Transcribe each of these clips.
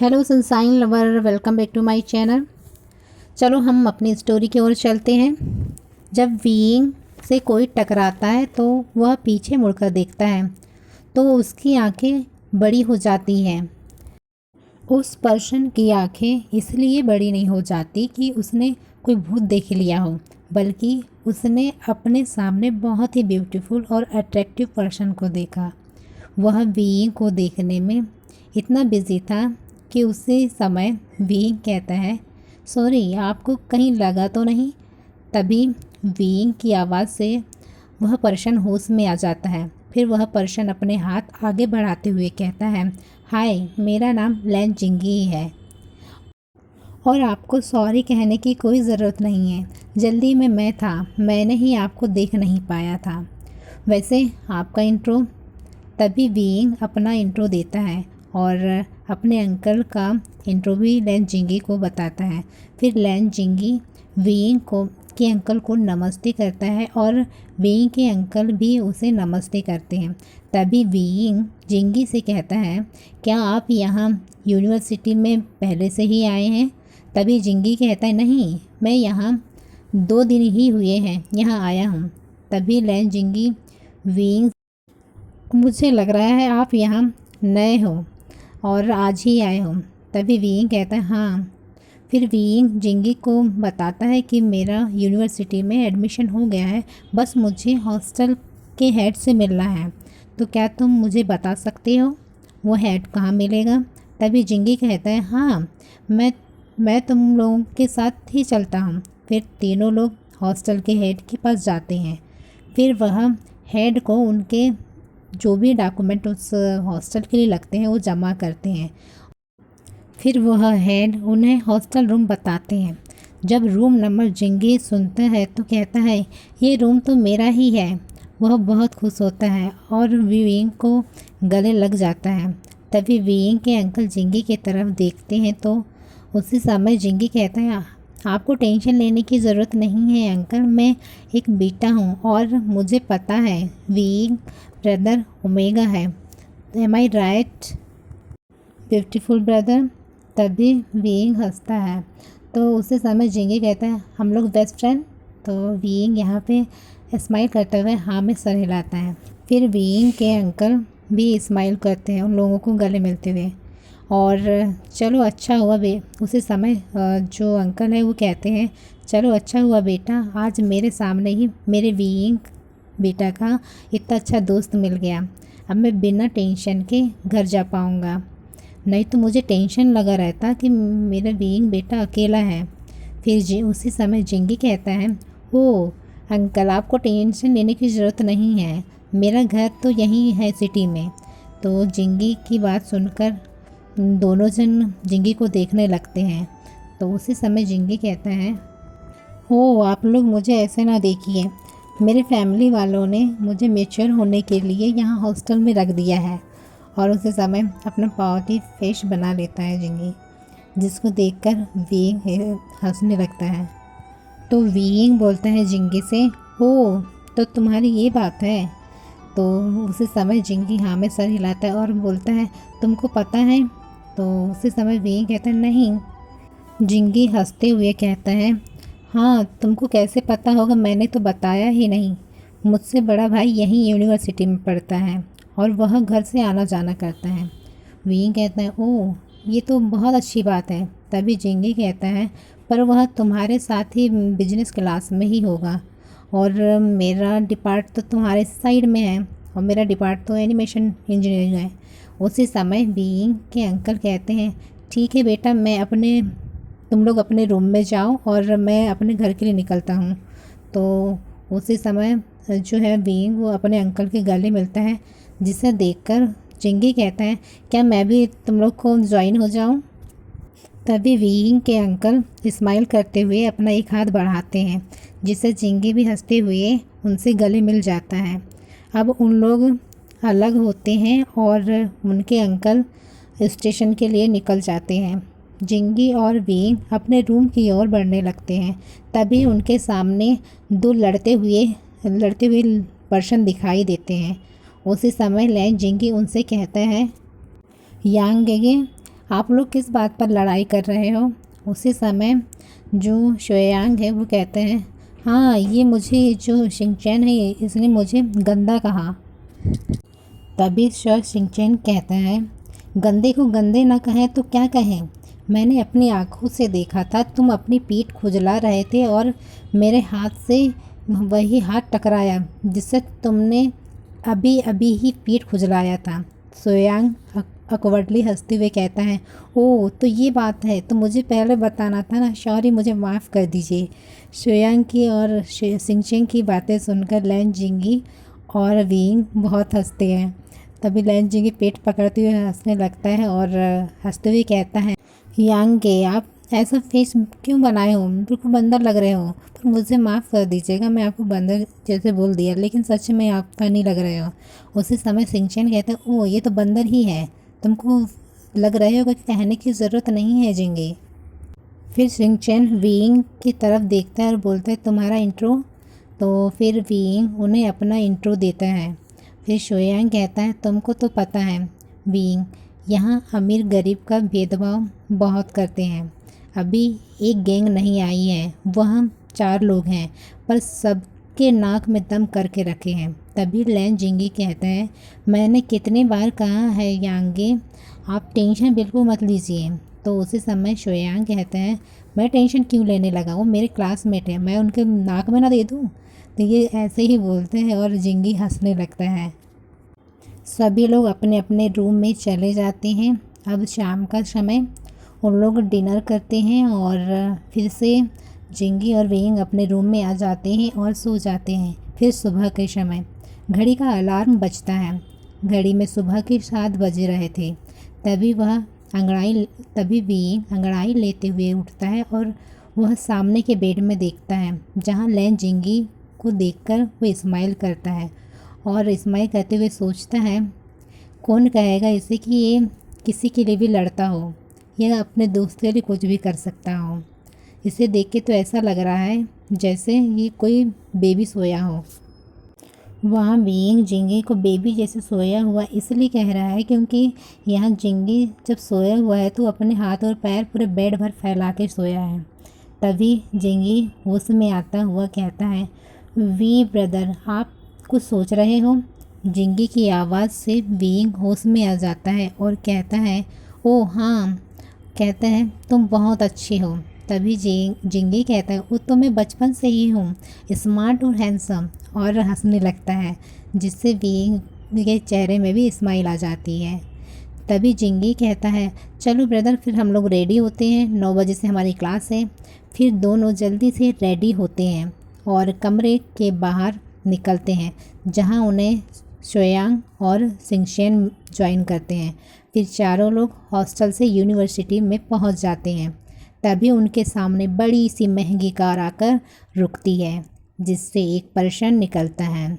Hello sunshine lover, welcome back to my channel. चलो हम अपनी स्टोरी की ओर चलते हैं। जब वीइंग से कोई टकराता है तो वह पीछे मुड़कर देखता है तो उसकी आंखें बड़ी हो जाती हैं। उस पर्सन की आंखें इसलिए बड़ी नहीं हो जाती कि उसने कोई भूत देख लिया हो, बल्कि उसने अपने सामने बहुत ही ब्यूटीफुल और अट्रैक्टिव पर्सन को देखा। वह वीइंग को देखने में इतना बिजी था कि उसी समय वीइंग कहता है, सॉरी, आपको कहीं लगा तो नहीं। तभी वीइंग की आवाज़ से वह पर्सन होश में आ जाता है। फिर वह पर्सन अपने हाथ आगे बढ़ाते हुए कहता है, हाय, मेरा नाम लैन जिंगी है और आपको सॉरी कहने की कोई ज़रूरत नहीं है। जल्दी में मैं था, मैंने ही आपको देख नहीं पाया था। वैसे आपका इंट्रो। तभी वीइंग अपना इंट्रो देता है और अपने अंकल का इंट्रो भी लैन जिंगी को बताता है। फिर लैन जिंगी वीइंग को के अंकल को नमस्ते करता है और वीइंग के अंकल भी उसे नमस्ते करते हैं। तभी वीइंग जिंगी से कहता है, क्या आप यहाँ यूनिवर्सिटी में पहले से ही आए हैं? तभी जिंगी कहता है, नहीं, मैं यहाँ 2 दिन ही हुए हैं यहाँ आया हूँ। तभी लैन जिंगी वीइंग, मुझे लग रहा है आप यहाँ नए हो और आज ही आए हो। तभी वीइंग कहता है, हाँ। फिर वीइंग जिंगी को बताता है कि मेरा यूनिवर्सिटी में एडमिशन हो गया है, बस मुझे हॉस्टल के हेड से मिलना है। तो क्या तुम मुझे बता सकते हो वो हेड कहाँ मिलेगा? तभी जिंगी कहता है, हाँ, मैं तुम लोगों के साथ ही चलता हूँ। फिर तीनों लोग हॉस्टल के हेड के पास जाते हैं। फिर वह हेड को उनके जो भी डॉक्यूमेंट उस हॉस्टल के लिए लगते हैं वो जमा करते हैं। फिर वह हेड उन्हें हॉस्टल रूम बताते हैं। जब रूम नंबर जिंगी सुनता है तो कहता है, ये रूम तो मेरा ही है। वह बहुत खुश होता है और वीइंग को गले लग जाता है। तभी वीइंग के अंकल जिंगी की तरफ देखते हैं तो उसी समय जिंगी कहता है, आपको टेंशन लेने की ज़रूरत नहीं है अंकल, मैं एक बेटा हूँ और मुझे पता है वीइंग ब्रदर ओमेगा है। एम आई राइट ब्यूटीफुल ब्रदर? तभी वीइंग हंसता है तो उसी समय जिंगी कहता है, हम लोग बेस्ट फ्रेंड? तो वीइंग यहाँ पे स्माइल करते हुए हाँ में सर हिलाता है। फिर वीइंग के अंकल भी स्माइल करते हैं उन लोगों को गले मिलते हुए। और चलो अच्छा हुआ उसी समय जो अंकल है वो कहते हैं, चलो अच्छा हुआ बेटा, आज मेरे सामने ही मेरे वीइंग बेटा का इतना अच्छा दोस्त मिल गया। अब मैं बिना टेंशन के घर जा पाऊँगा, नहीं तो मुझे टेंशन लगा रहता कि मेरा वीइंग बेटा अकेला है। फिर उसी समय जिंगी कहता है, ओ अंकल, आपको टेंशन लेने की ज़रूरत नहीं है, मेरा घर तो यहीं है सिटी में। तो जिंगी की बात सुनकर दोनों जन जिंगी को देखने लगते हैं। तो उसी समय जिंगी कहता है, ओ आप लोग मुझे ऐसे ना देखिए, मेरे फैमिली वालों ने मुझे मैच्योर होने के लिए यहाँ हॉस्टल में रख दिया है। और उसी समय अपना पावती फेस बना लेता है जिंगी, जिसको देखकर वीइंग हंसने लगता है। तो वीइंग बोलता है जिंगी से, ओ तो तुम्हारी ये बात है? तो उसी समय जिंगी हाँ में सर हिलाता है और बोलता है, तुमको पता है? तो उसी समय वीइंग कहता है, नहीं। जिंगी हंसते हुए कहता है, हाँ, तुमको कैसे पता होगा, मैंने तो बताया ही नहीं। मुझसे बड़ा भाई यहीं यूनिवर्सिटी में पढ़ता है और वह घर से आना जाना करता है। वीइंग कहता है, ओह, ये तो बहुत अच्छी बात है। तभी जिंगी कहता है, पर वह तुम्हारे साथ ही बिजनेस क्लास में ही होगा और मेरा डिपार्ट तो तुम्हारे साइड में है और मेरा डिपार्ट तो एनिमेशन इंजीनियरिंग है। उसी समय वीइंग के अंकल कहते हैं, ठीक है बेटा, तुम लोग अपने रूम में जाओ और मैं अपने घर के लिए निकलता हूँ। तो उसी समय जो है वीइंग वो अपने अंकल के गले मिलता है, जिसे देखकर जिंगी कहता है, क्या मैं भी तुम लोग को ज्वाइन हो जाऊँ? तभी वीइंग के अंकल स्माइल करते हुए अपना एक हाथ बढ़ाते हैं, जिससे जिंगी भी हंसते हुए उनसे गले मिल जाता है। अब उन लोग अलग होते हैं और उनके अंकल स्टेशन के लिए निकल जाते हैं। जिंगी और वीइंग अपने रूम की ओर बढ़ने लगते हैं। तभी उनके सामने 2 लड़ते हुए पर्सन दिखाई देते हैं। उसी समय लैन जिंगी उनसे कहता है, यांग गेगे, आप लोग किस बात पर लड़ाई कर रहे हो? उसी समय जो शुयांग है वो कहते हैं, हाँ ये मुझे जो शिनचैन है इसने मुझे गंदा कहा। तभी सर शिनचैन कहता है, गंदे को गंदे ना कहें तो क्या कहें? मैंने अपनी आँखों से देखा था, तुम अपनी पीठ खुजला रहे थे और मेरे हाथ से वही हाथ टकराया जिससे तुमने अभी अभी ही पीठ खुजलाया था। सोयांग अकवर्डली हंसते हुए कहता है, ओह तो ये बात है, तो मुझे पहले बताना था ना, सॉरी मुझे माफ़ कर दीजिए। सोयांग की और शिनचैन की बातें सुनकर लैन जिंगी और विंग बहुत हंसते हैं। तभी लैन जिंगी पेट पकड़ते हुए हंसने लगता है और हंसते हुए कहता है, यांगे आप ऐसा फेस क्यों बनाए हो? बिल्कुल बंदर लग रहे हो। पर मुझे माफ़ कर दीजिएगा, मैं आपको बंदर जैसे बोल दिया, लेकिन सच में आप फनी लग रहे हो। उसी समय शिनचैन कहता है, ओह ये तो बंदर ही है, तुमको लग रहे हो कि कहने की ज़रूरत नहीं है जिंगे। फिर शिनचैन विंग की तरफ देखता है और बोलता है, तुम्हारा इंट्रो। तो फिर विंग उन्हें अपना इंट्रो देता है। फिर शोयांग कहता है, तुमको तो पता है विंग, यहाँ अमीर गरीब का भेदभाव बहुत करते हैं। अभी एक गैंग नहीं आई है, वह 4 लोग हैं, पर सबके नाक में दम करके रखे हैं। तभी लैन जिंगी कहता है, मैंने कितने बार कहा है यांगे, आप टेंशन बिल्कुल मत लीजिए। तो उसी समय शोयांग कहते हैं, मैं टेंशन क्यों लेने लगा, वो मेरे क्लासमेट है, मैं उनके नाक में ना दे दूँ। तो ये ऐसे ही बोलते हैं और जिंगी हंसने लगता है। सभी लोग अपने अपने रूम में चले जाते हैं। अब शाम का समय, उन लोग डिनर करते हैं और फिर से जिंगी और विंग अपने रूम में आ जाते हैं और सो जाते हैं। फिर सुबह के समय घड़ी का अलार्म बजता है। घड़ी में सुबह के 7 बज रहे थे। तभी विंग अंगड़ाई लेते हुए उठता है और वह सामने के बेड में देखता है, जहाँ लैन जिंगी को देखकर वो स्माइल करता है और स्माइल करते हुए सोचता है, कौन कहेगा इसे कि ये किसी के लिए भी लड़ता हो या अपने दोस्त के लिए कुछ भी कर सकता हो। इसे देख के तो ऐसा लग रहा है जैसे ये कोई बेबी सोया हो। वहाँ विंग जिंगी को बेबी जैसे सोया हुआ इसलिए कह रहा है क्योंकि यहाँ जिंगी जब सोया हुआ है तो अपने हाथ और पैर पूरे बेड भर फैला के सोया है। तभी जिंगी होश में आता हुआ कहता है, वी ब्रदर आप कुछ सोच रहे हो? जिंगी की आवाज़ से विंग होश में आ जाता है और कहता है, ओह हाँ। कहता है, तुम बहुत अच्छी हो। तभी जिंगी कहता है, वो तो मैं बचपन से ही हूँ, स्मार्ट और हैंडसम, और हंसने लगता है जिससे विंग के चेहरे में भी स्माइल आ जाती है। तभी जिंगी कहता है, चलो ब्रदर फिर हम लोग रेडी होते हैं, 9 बजे से हमारी क्लास है। फिर दोनों जल्दी से रेडी होते हैं और कमरे के बाहर निकलते हैं, जहां उन्हें शोयांग और शिनचैन ज्वाइन करते हैं। फिर चारों लोग हॉस्टल से यूनिवर्सिटी में पहुंच जाते हैं। तभी उनके सामने बड़ी सी महंगी कार आकर रुकती है, जिससे एक पर्सन निकलता है।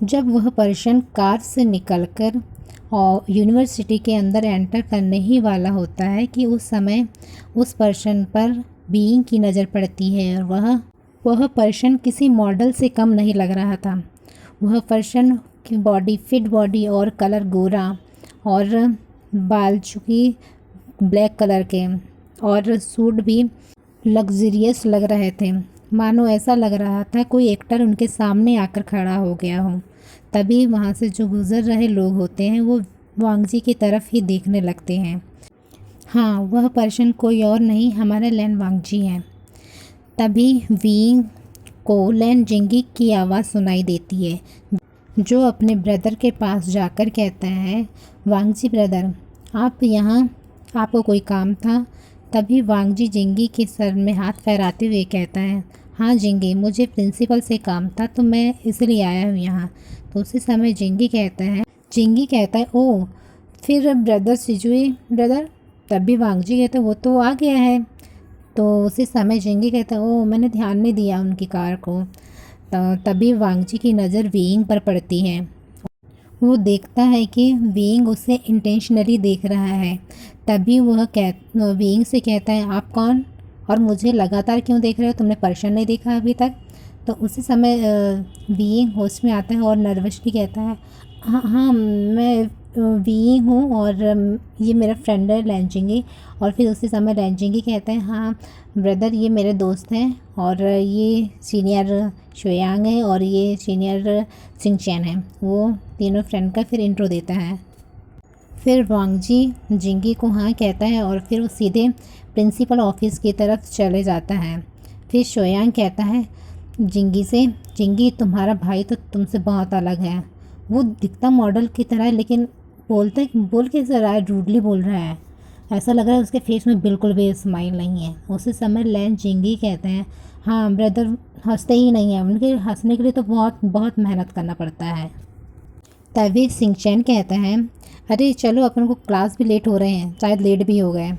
जब वह पर्सन कार से निकलकर और यूनिवर्सिटी के अंदर एंटर करने ही वाला होता है कि उस समय उस पर्सन पर बीइंग की नज़र पड़ती है और वह पर्सन किसी मॉडल से कम नहीं लग रहा था। वह पर्सन की बॉडी फिट बॉडी और कलर गोरा और बाल चूँकि ब्लैक कलर के और सूट भी लग्जरियस लग रहे थे, मानो ऐसा लग रहा था कोई एक्टर उनके सामने आकर खड़ा हो गया हो। तभी वहाँ से जो गुज़र रहे लोग होते हैं वो वांगजी की तरफ ही देखने लगते हैं। हाँ, वह पर्सन कोई और नहीं हमारे लैन वांगजी हैं। तभी विंग को लैन जिंगी की आवाज़ सुनाई देती है, जो अपने ब्रदर के पास जाकर कहता है, वांगजी ब्रदर आप यहाँ, आपको कोई काम था? तभी वांगजी जिंगी के सर में हाथ फहराते हुए कहता है, हाँ जिंगी, मुझे प्रिंसिपल से काम था तो मैं इसलिए आया हूँ यहाँ। तो उसी समय जिंगी कहता है, ओह फिर ब्रदर सिजुए ब्रदर? तभी वांगजी कहता है, वो तो आ गया है। तो उसी समय जिंगी कहता है, ओह मैंने ध्यान नहीं दिया उनकी कार को। तो तभी वांगजी की नज़र विंग पर पड़ती है। वो देखता है कि विंग उसे इंटेंशनली देख रहा है। तभी वह विंग से कहता है, आप कौन और मुझे लगातार क्यों देख रहे हो? तुमने पर्सन नहीं देखा अभी तक? तो उसी समय विंग होश में आता है और नर्वसली कहता है, हाँ हाँ मैं वी हूँ और ये मेरा फ्रेंड है लैनजिंगी। और फिर उसी समय लैनजिंगी कहते हैं हाँ ब्रदर ये मेरे दोस्त हैं और ये सीनियर शुयांग है और ये सीनियर सिंचैन है। वो तीनों फ्रेंड का फिर इंट्रो देता है। फिर वांगजी जिंगी को हाँ कहता है और फिर वो सीधे प्रिंसिपल ऑफिस की तरफ चले जाता है। फिर शोयांग कहता है जिंगी से, जिंगी तुम्हारा भाई तो तुमसे बहुत अलग है। वो दिखता मॉडल की तरह है लेकिन बोल कैसे रहा है, रूडली बोल रहा है। ऐसा लग रहा है उसके फेस में बिल्कुल भी स्माइल नहीं है। उसी समय लैन जिंगी कहते हैं हाँ ब्रदर हंसते ही नहीं है, उनके हंसने के लिए तो बहुत बहुत मेहनत करना पड़ता है। तभी सिंचैन कहता है अरे चलो अपन को क्लास भी लेट हो रहे हैं, शायद लेट भी हो गए।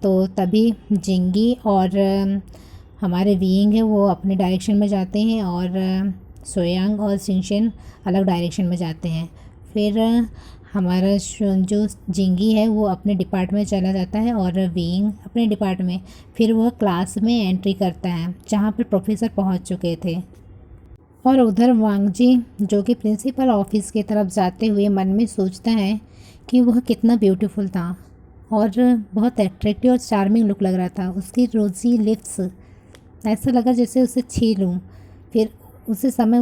तो तभी जिंगी और हमारे वीइंग है वो अपने डायरेक्शन में जाते हैं और सोयांग और सिंचैन अलग डायरेक्शन में जाते हैं। फिर हमारा जो जिंगी है वो अपने डिपार्टमेंट में चला जाता है और वीइंग अपने डिपार्टमेंट में। फिर वह क्लास में एंट्री करता है जहाँ पर प्रोफेसर पहुँच चुके थे। और उधर वांगजी जो कि प्रिंसिपल ऑफिस की तरफ जाते हुए मन में सोचता है कि वह कितना ब्यूटीफुल था और बहुत अट्रैक्टिव और चार्मिंग लुक लग रहा था। उसकी रोज़ी लिप्स ऐसा लगा जैसे उसे छू लूँ। फिर उसी समय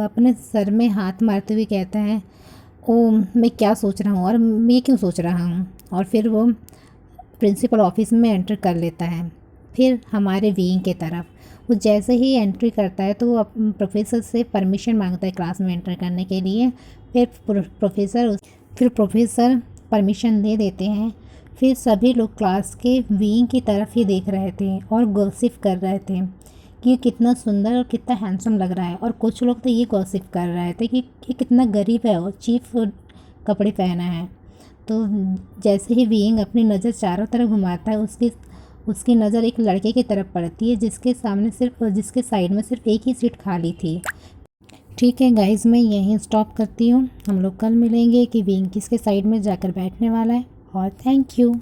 अपने सर में हाथ मारते हुए कहता है ओ मैं क्या सोच रहा हूँ और मैं क्यों सोच रहा हूँ। और फिर वो प्रिंसिपल ऑफिस में एंटर कर लेता है। फिर हमारे विंग के तरफ वो जैसे ही एंट्री करता है तो वो प्रोफेसर से परमिशन मांगता है क्लास में एंटर करने के लिए। फिर प्रोफेसर परमिशन दे देते हैं। फिर सभी लोग क्लास के विंग की तरफ ही देख रहे थे और गॉसिप कर रहे थे कि ये कितना सुंदर और कितना हैंडसम लग रहा है। और कुछ लोग तो ये गॉसिप कर रहे थे कि ये कितना गरीब है और चीप कपड़े पहना है। तो जैसे ही विंग अपनी नज़र चारों तरफ घुमाता है उसकी नज़र एक लड़के की तरफ पड़ती है जिसके साइड में सिर्फ एक ही सीट खाली थी। ठीक है गाइज़ मैं यहीं स्टॉप करती हूँ। हम लोग कल मिलेंगे कि विंग किसके साइड में जाकर बैठने वाला है। और थैंक यू।